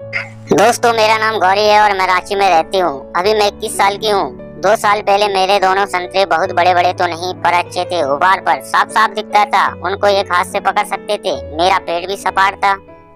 दोस्तों, मेरा नाम गौरी है और मैं रांची में रहती हूँ। अभी मैं 21 साल की हूँ। 2 साल पहले मेरे दोनों संतरे बहुत बड़े बड़े तो नहीं पर अच्छे थे, उबाल पर साफ साफ दिखता था। उनको एक हाथ से पकड़ सकते थे। मेरा पेट भी सपाट था।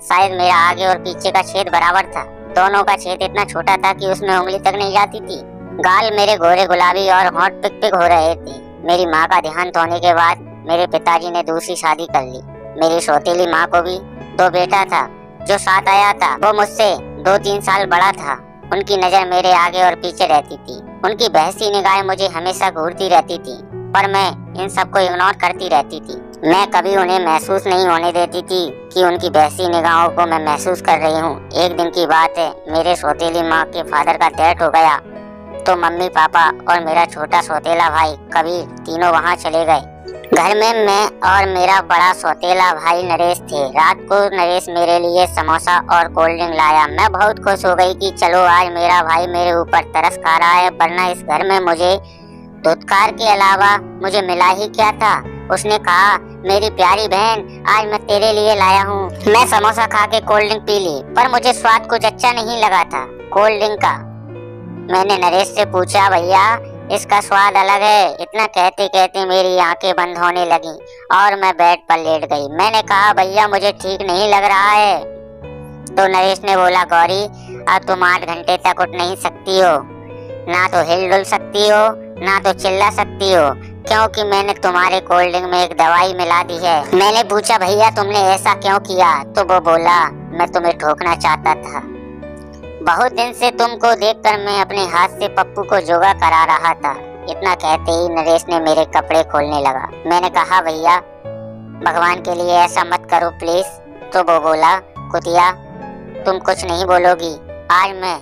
शायद मेरा आगे और पीछे का छेद बराबर था। दोनों का छेद इतना छोटा था कि उसमें उंगली तक नहीं जाती थी। गाल मेरे गोरे गुलाबी और होंठ पिक पिक हो रहे थे। मेरी माँ का देहांत होने के बाद मेरे पिताजी ने दूसरी शादी कर ली। मेरी सौतेली माँ को भी 2 बेटा था। जो साथ आया था वो मुझसे 2-3 साल बड़ा था। उनकी नजर मेरे आगे और पीछे रहती थी। उनकी बहसी निगाहें मुझे हमेशा घूरती रहती थी, पर मैं इन सबको इग्नोर करती रहती थी। मैं कभी उन्हें महसूस नहीं होने देती थी कि उनकी बहसी निगाहों को मैं महसूस कर रही हूँ। एक दिन की बात है, मेरे सौतेली माँ के फादर का डेथ हो गया तो मम्मी पापा और मेरा छोटा सौतेला भाई कबीर तीनों वहाँ चले गए। घर में मैं और मेरा बड़ा सौतेला भाई नरेश थे। रात को नरेश मेरे लिए समोसा और कोल्ड ड्रिंक लाया। मैं बहुत खुश हो गई कि चलो आज मेरा भाई मेरे ऊपर तरस खा रहा है, वरना इस घर में मुझे धुतकार के अलावा मुझे मिला ही क्या था। उसने कहा, मेरी प्यारी बहन, आज मैं तेरे लिए लाया हूँ। मैं समोसा खा के कोल्ड ड्रिंक पी ली, पर मुझे स्वाद कुछ अच्छा नहीं लगा था कोल्ड ड्रिंक का। मैंने नरेश से पूछा, भैया इसका स्वाद अलग है। इतना कहते कहते मेरी आंखें बंद होने लगी और मैं बेड पर लेट गई। मैंने कहा, भैया मुझे ठीक नहीं लग रहा है। तो नरेश ने बोला, गौरी अब तुम 8 घंटे तक उठ नहीं सकती हो, ना तो हिल डुल सकती हो ना तो चिल्ला सकती हो, क्योंकि मैंने तुम्हारे कोल्ड ड्रिंक में एक दवाई मिला दी है। मैंने पूछा, भैया तुमने ऐसा क्यों किया? तो वो बोला, मैं तुम्हें ठोकना चाहता था। बहुत दिन से तुमको देखकर मैं अपने हाथ से पप्पू को योगा करा रहा था। इतना कहते ही नरेश ने मेरे कपड़े खोलने लगा। मैंने कहा, भैया भगवान के लिए ऐसा मत करो प्लीज। तो वो बोला, कुतिया तुम कुछ नहीं बोलोगी, आज मैं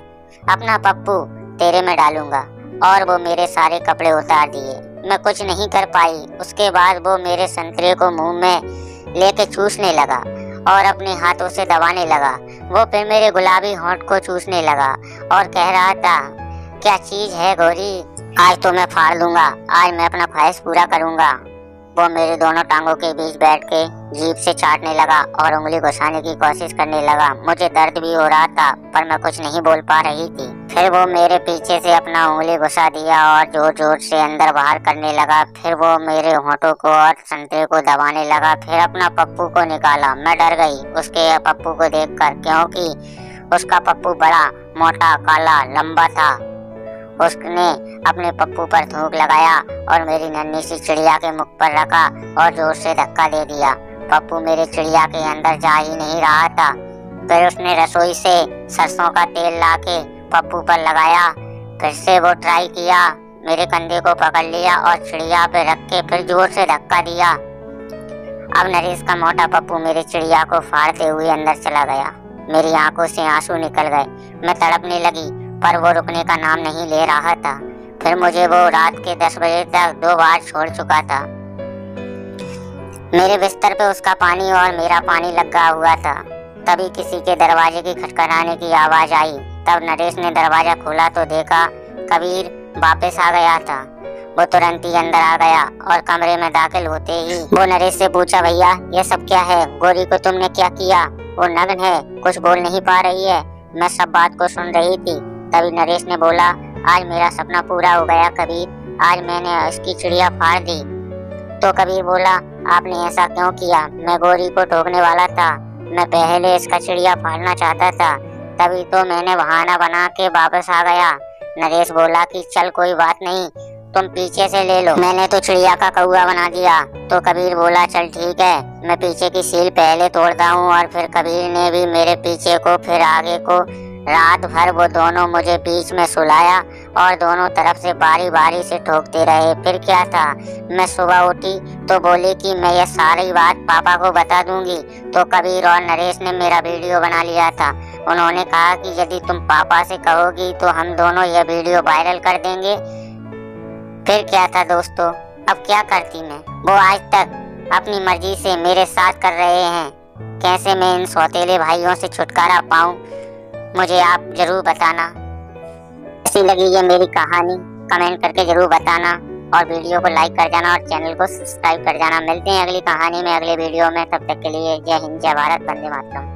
अपना पप्पू तेरे में डालूंगा। और वो मेरे सारे कपड़े उतार दिए। मैं कुछ नहीं कर पाई। उसके बाद वो मेरे संतरे को मुंह में लेके चूसने लगा और अपने हाथों से दबाने लगा। वो फिर मेरे गुलाबी होंठ को चूसने लगा और कह रहा था, क्या चीज है गौरी, आज तो मैं फाड़ दूंगा, आज मैं अपना ख्वाहिश पूरा करूंगा। वो मेरे दोनों टांगों के बीच बैठ के जीभ से चाटने लगा और उंगली घुसाने की कोशिश करने लगा। मुझे दर्द भी हो रहा था, पर मैं कुछ नहीं बोल पा रही थी। फिर वो मेरे पीछे से अपना उंगली घुसा दिया और जोर जोर से अंदर बाहर करने लगा। फिर वो मेरे होंठों को और संतरे को दबाने लगा। फिर अपना पप्पू को निकाला। मैं डर गई उसके पप्पू को देखकर, क्योंकि उसका पप्पू बड़ा मोटा काला लंबा था। उसने अपने पप्पू पर थूक लगाया और मेरी नन्ही सी चिड़िया के मुख पर रखा और जोर से धक्का दे दिया। पप्पू मेरे चिड़िया के अंदर जा ही नहीं रहा था। फिर उसने रसोई से सरसों का तेल लाके पप्पू पर लगाया। फिर से वो ट्राई किया, मेरे कंधे को पकड़ लिया और चिड़िया पे रख के फिर जोर से धक्का दिया। अब नरेश का मोटा पप्पू मेरी चिड़िया को फाड़ते हुए अंदर चला गया। मेरी आंखों से आंसू निकल गए। मैं तड़पने लगी, पर वो रुकने का नाम नहीं ले रहा था। फिर मुझे वो रात के 10 बजे तक 2 बार छोड़ चुका था। मेरे बिस्तर पे उसका पानी और मेरा पानी लगा हुआ था। तभी किसी के दरवाजे की खटखटाने की आवाज आई। तब नरेश ने दरवाजा खोला तो देखा कबीर वापस आ गया था। वो तुरंत ही अंदर आ गया और कमरे में दाखिल होते ही वो नरेश से पूछा, भैया ये सब क्या है? गौरी को तुमने क्या किया? वो नग्न है, कुछ बोल नहीं पा रही है। मैं सब बात को सुन रही थी। तभी नरेश ने बोला, आज मेरा सपना पूरा हो गया कबीर, आज मैंने इसकी चिड़िया फाड़ दी। तो कबीर बोला, आपने ऐसा क्यों किया? मैं गौरी को ठोकने वाला था। मैं पहले इसका चिड़िया फाड़ना चाहता था, तभी तो मैंने बहाना बना के वापस आ गया। नरेश बोला कि चल कोई बात नहीं, तुम पीछे से ले लो, मैंने तो चिड़िया का कौवा बना दिया। तो कबीर बोला, चल ठीक है, मैं पीछे की सील पहले तोड़ता हूँ। और फिर कबीर ने भी मेरे पीछे को फिर आगे को रात भर वो दोनों मुझे बीच में सुलाया और दोनों तरफ से बारी बारी से ठोकते रहे। फिर क्या था, मैं सुबह उठी तो बोली कि मैं ये सारी बात पापा को बता दूंगी। तो कबीर और नरेश ने मेरा वीडियो बना लिया था। उन्होंने कहा कि यदि तुम पापा से कहोगी तो हम दोनों ये वीडियो वायरल कर देंगे। फिर क्या था दोस्तों, अब क्या करती मैं? वो आज तक अपनी मर्जी से मेरे साथ कर रहे हैं। कैसे मैं इन सौतेले भाइयों से छुटकारा पाऊं, मुझे आप जरूर बताना। कैसी लगी ये मेरी कहानी कमेंट करके जरूर बताना और वीडियो को लाइक कर जाना और चैनल को सब्सक्राइब कर जाना। मिलते हैं अगली कहानी में, अगले वीडियो में। तब तक के लिए जय हिंद, जय भारत, वंदे मातरम।